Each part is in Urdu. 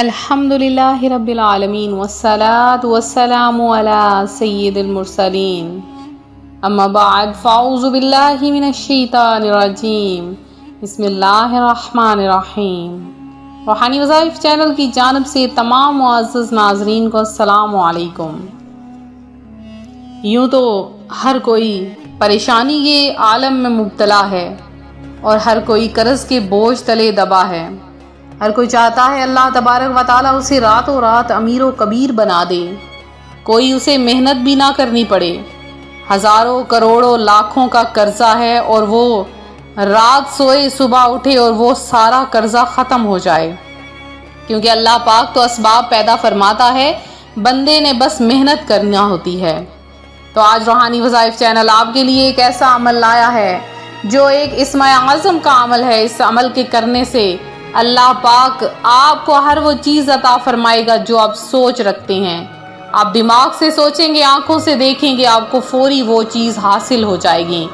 الحمدللہ رب العالمین والصلاة والسلام علی سید المرسلین اما بعد فاعوذ باللہ من الشیطان الرجیم بسم اللہ الرحمن الرحیم۔ روحانی وظائف چینل کی جانب سے تمام معزز ناظرین کو السلام علیکم۔ یوں تو ہر کوئی پریشانی کے عالم میں مبتلا ہے اور ہر کوئی قرض کے بوجھ تلے دبا ہے۔ ہر کوئی چاہتا ہے اللہ تبارک و تعالیٰ اسے راتوں رات امیر و کبیر بنا دے، کوئی اسے محنت بھی نہ کرنی پڑے۔ ہزاروں کروڑوں لاکھوں کا قرضہ ہے اور وہ رات سوئے صبح اٹھے اور وہ سارا قرضہ ختم ہو جائے، کیونکہ اللہ پاک تو اسباب پیدا فرماتا ہے، بندے نے بس محنت کرنا ہوتی ہے۔ تو آج روحانی وظائف چینل آپ کے لیے ایک ایسا عمل لایا ہے جو ایک اسم اعظم کا عمل ہے۔ اس عمل کے کرنے سے اللہ پاک آپ کو ہر وہ چیز عطا فرمائے گا جو آپ سوچ رکھتے ہیں۔ آپ دماغ سے سوچیں گے، آنکھوں سے دیکھیں گے، آپ کو فوری وہ چیز حاصل ہو جائے گی۔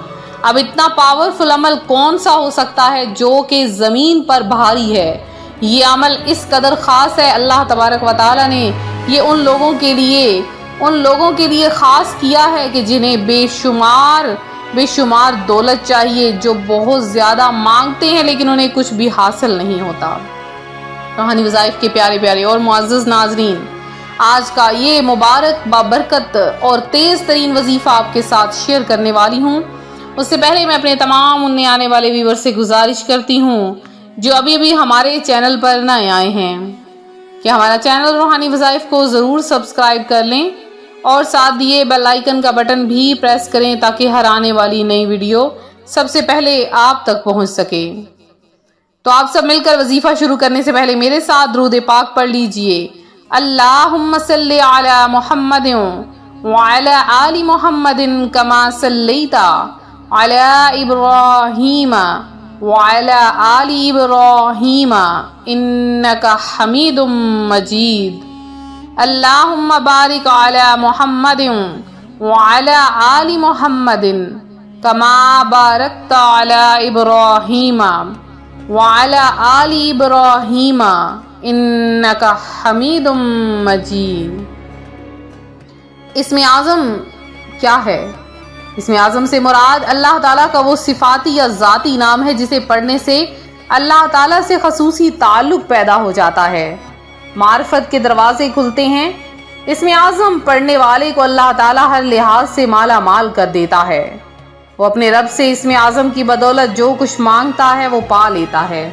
اب اتنا پاورفل عمل کون سا ہو سکتا ہے جو کہ زمین پر بھاری ہے؟ یہ عمل اس قدر خاص ہے، اللہ تبارک و تعالیٰ نے یہ ان لوگوں کے لیے خاص کیا ہے کہ جنہیں بے شمار دولت چاہیے، جو بہت زیادہ مانگتے ہیں لیکن انہیں کچھ بھی حاصل نہیں ہوتا۔ روحانی وظائف کے پیارے پیارے اور معزز ناظرین، آج کا یہ مبارک بابرکت اور تیز ترین وظیفہ آپ کے ساتھ شیئر کرنے والی ہوں۔ اس سے پہلے میں اپنے تمام اننے آنے والے ویور سے گزارش کرتی ہوں جو ابھی ہمارے چینل پر نئے آئے ہیں کہ ہمارا چینل روحانی وظائف کو ضرور سبسکرائب کر لیں اور ساتھ دیے بیل آئیکن کا بٹن بھی پریس کریں تاکہ ہر آنے والی نئی ویڈیو سب سے پہلے آپ تک پہنچ سکے۔ تو آپ سب مل کر وظیفہ شروع کرنے سے پہلے میرے ساتھ درود پاک پڑھ لیجئے۔ اللہم صلی علی محمد وعلی آل محمد کما صلیت علی ابراہیم وعلی آل ابراہیم انک حمید مجید۔ اللہم بارک علی محمد وعلی آل محمد کما بارکت علی ابراہیم وعلی آل ابراہیم انک حمید مجید۔ اسم اعظم کیا ہے؟ اسم اعظم سے مراد اللہ تعالیٰ کا وہ صفاتی یا ذاتی نام ہے جسے پڑھنے سے اللہ تعالیٰ سے خصوصی تعلق پیدا ہو جاتا ہے، معرفت کے دروازے کھلتے ہیں۔ اسم اعظم پڑھنے والے کو اللہ تعالیٰ ہر لحاظ سے مالا مال کر دیتا ہے۔ وہ اپنے رب سے اسم اعظم کی بدولت جو کچھ مانگتا ہے وہ پا لیتا ہے۔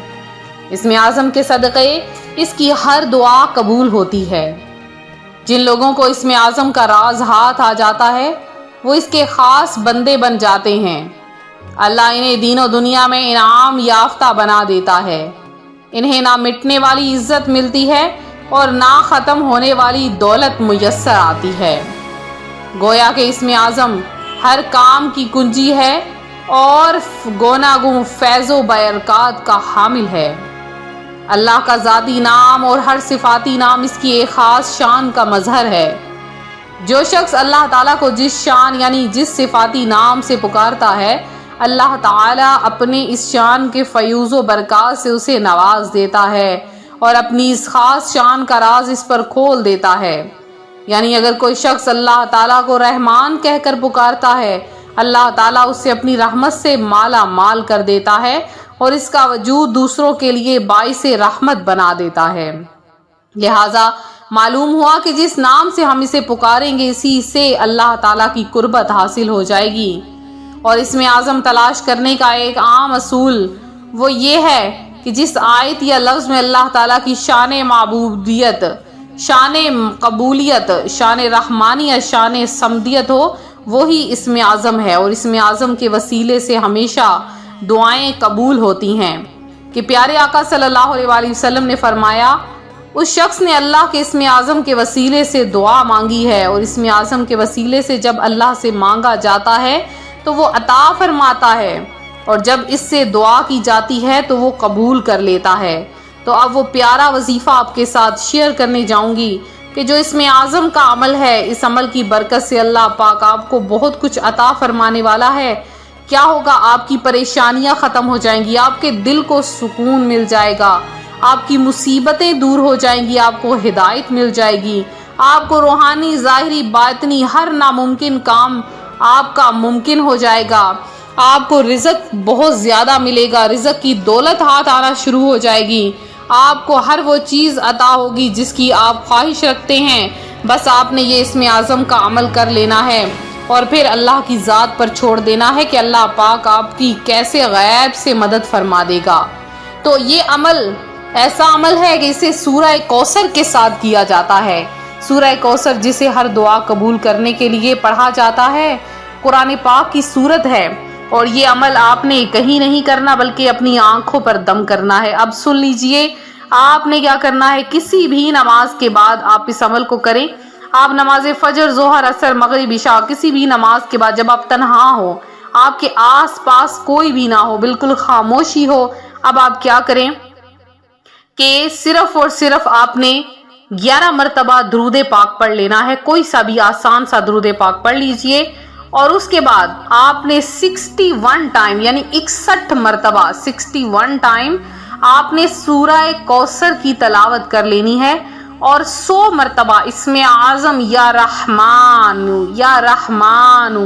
اسم اعظم کے صدقے اس کی ہر دعا قبول ہوتی ہے۔ جن لوگوں کو اسم اعظم کا راز ہاتھ آ جاتا ہے وہ اس کے خاص بندے بن جاتے ہیں۔ اللہ انہیں دین و دنیا میں انعام یافتہ بنا دیتا ہے۔ انہیں نہ مٹنے والی عزت ملتی ہے اور نہ ختم ہونے والی دولت میسر آتی ہے۔ گویا کہ اسم اعظم ہر کام کی کنجی ہے اور گوناگوں فیض و برکات کا حامل ہے۔ اللہ کا ذاتی نام اور ہر صفاتی نام اس کی ایک خاص شان کا مظہر ہے۔ جو شخص اللہ تعالیٰ کو جس شان یعنی جس صفاتی نام سے پکارتا ہے، اللہ تعالیٰ اپنے اس شان کے فیوز و برکات سے اسے نواز دیتا ہے اور اپنی اس خاص شان کا راز اس پر کھول دیتا ہے۔ یعنی اگر کوئی شخص اللہ تعالیٰ کو رحمان کہہ کر پکارتا ہے، اللہ تعالیٰ اسے اپنی رحمت سے مالا مال کر دیتا ہے اور اس کا وجود دوسروں کے لیے باعث رحمت بنا دیتا ہے۔ لہٰذا معلوم ہوا کہ جس نام سے ہم اسے پکاریں گے اسی سے اللہ تعالیٰ کی قربت حاصل ہو جائے گی۔ اور اسم اعظم تلاش کرنے کا ایک عام اصول وہ یہ ہے کہ جس آیت یا لفظ میں اللہ تعالیٰ کی شان معبودیت، شان قبولیت، شان رحمانیت، شان صمدیت ہو وہی اسم اعظم ہے، اور اسم اعظم کے وسیلے سے ہمیشہ دعائیں قبول ہوتی ہیں۔ کہ پیارے آقا صلی اللہ علیہ وآلہ وسلم نے فرمایا، اس شخص نے اللہ کے اسم اعظم کے وسیلے سے دعا مانگی ہے، اور اسم اعظم کے وسیلے سے جب اللہ سے مانگا جاتا ہے تو وہ عطا فرماتا ہے، اور جب اس سے دعا کی جاتی ہے تو وہ قبول کر لیتا ہے۔ تو اب وہ پیارا وظیفہ آپ کے ساتھ شیئر کرنے جاؤں گی کہ جو اسم اعظم کا عمل ہے، اس عمل کی برکت سے اللہ پاک آپ کو بہت کچھ عطا فرمانے والا ہے۔ کیا ہوگا؟ آپ کی پریشانیاں ختم ہو جائیں گی، آپ کے دل کو سکون مل جائے گا، آپ کی مصیبتیں دور ہو جائیں گی، آپ کو ہدایت مل جائے گی، آپ کو روحانی ظاہری باطنی ہر ناممکن کام آپ کا ممکن ہو جائے گا، آپ کو رزق بہت زیادہ ملے گا، رزق کی دولت ہاتھ آنا شروع ہو جائے گی، آپ کو ہر وہ چیز عطا ہوگی جس کی آپ خواہش رکھتے ہیں، بس آپ نے یہ اسم اعظم کا عمل کر لینا ہے اور پھر اللہ کی ذات پر چھوڑ دینا ہے کہ اللہ پاک آپ کی کیسے غیب سے مدد فرما دے گا۔ تو یہ عمل ایسا عمل ہے کہ اسے سورہ کوثر کے ساتھ کیا جاتا ہے، سورہ کوثر جسے ہر دعا قبول کرنے کے لیے پڑھا جاتا ہے، قرآن پاک کی سورت ہے، اور یہ عمل آپ نے کہیں نہیں کرنا بلکہ اپنی آنکھوں پر دم کرنا ہے۔ اب سن لیجئے آپ نے کیا کرنا ہے، کسی بھی نماز کے بعد آپ اس عمل کو کریں۔ آپ نماز فجر، ظہر، عصر، مغرب، عشاء کسی بھی نماز کے بعد جب آپ تنہا ہو، آپ کے آس پاس کوئی بھی نہ ہو، بالکل خاموشی ہو، اب آپ کیا کریں کہ صرف اور صرف آپ نے 11 مرتبہ درود پاک پڑھ لینا ہے، کوئی سا بھی آسان سا درود پاک پڑھ لیجئے، اور اس کے بعد آپ نے 61 ٹائم یعنی 61 مرتبہ 61 ٹائم آپ نے سورہ کوثر کی تلاوت کر لینی ہے، اور 100 مرتبہ اسم اعظم یا رحمان یا رحمان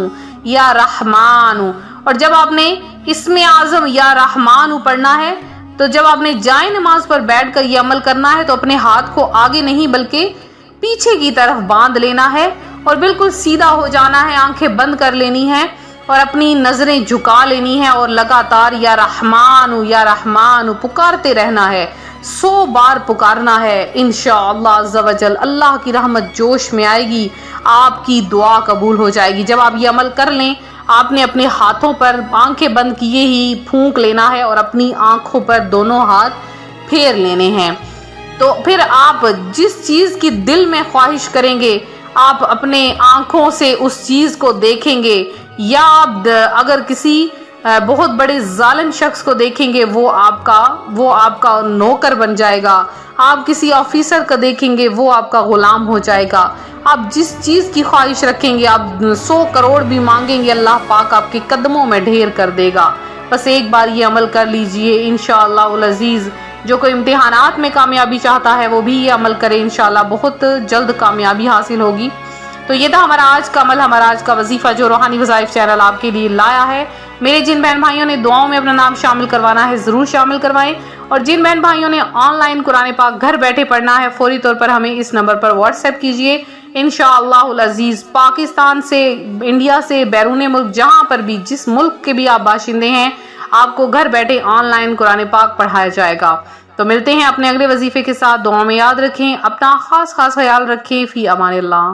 یا رحمان، اور جب آپ نے اسم اعظم یا رحمان پڑھنا ہے تو جب آپ نے جائے نماز پر بیٹھ کر یہ عمل کرنا ہے تو اپنے ہاتھ کو آگے نہیں بلکہ پیچھے کی طرف باندھ لینا ہے اور بالکل سیدھا ہو جانا ہے، آنکھیں بند کر لینی ہیں اور اپنی نظریں جھکا لینی ہیں اور لگاتار یا رحمان پکارتے رہنا ہے، 100 بار پکارنا ہے۔ انشاءاللہ عز و جل اللہ کی رحمت جوش میں آئے گی، آپ کی دعا قبول ہو جائے گی۔ جب آپ یہ عمل کر لیں، آپ نے اپنے ہاتھوں پر آنکھیں بند کیے ہی پھونک لینا ہے اور اپنی آنکھوں پر دونوں ہاتھ پھیر لینے ہیں۔ تو پھر آپ جس چیز کی دل میں خواہش کریں گے آپ اپنے آنکھوں سے اس چیز کو دیکھیں گے، یا آپ اگر کسی بہت بڑے ظالم شخص کو دیکھیں گے وہ آپ کا نوکر بن جائے گا، آپ کسی آفیسر کو دیکھیں گے وہ آپ کا غلام ہو جائے گا، آپ جس چیز کی خواہش رکھیں گے، آپ 100 کروڑ بھی مانگیں گے اللہ پاک آپ کے قدموں میں ڈھیر کر دے گا۔ بس ایک بار یہ عمل کر لیجئے، انشاءاللہ العزیز۔ جو کوئی امتحانات میں کامیابی چاہتا ہے وہ بھی یہ عمل کرے، انشاءاللہ بہت جلد کامیابی حاصل ہوگی۔ تو یہ تھا ہمارا آج کا عمل، ہمارا آج کا وظیفہ جو روحانی وظائف چینل آپ کے لیے لایا ہے۔ میرے جن بہن بھائیوں نے دعاؤں میں اپنا نام شامل کروانا ہے ضرور شامل کروائیں، اور جن بہن بھائیوں نے آن لائن قرآن پاک گھر بیٹھے پڑھنا ہے فوری طور پر ہمیں اس نمبر پر واٹس ایپ کیجئے۔ انشاءاللہ العزیز پاکستان سے، انڈیا سے، بیرون ملک جہاں پر بھی جس ملک کے بھی آپ باشندے ہیں آپ کو گھر بیٹھے آن لائن قرآن پاک پڑھایا جائے گا۔ تو ملتے ہیں اپنے اگلے وظیفے کے ساتھ، دعاؤں میں یاد رکھیں، اپنا خاص خیال رکھیں، فی امان اللہ۔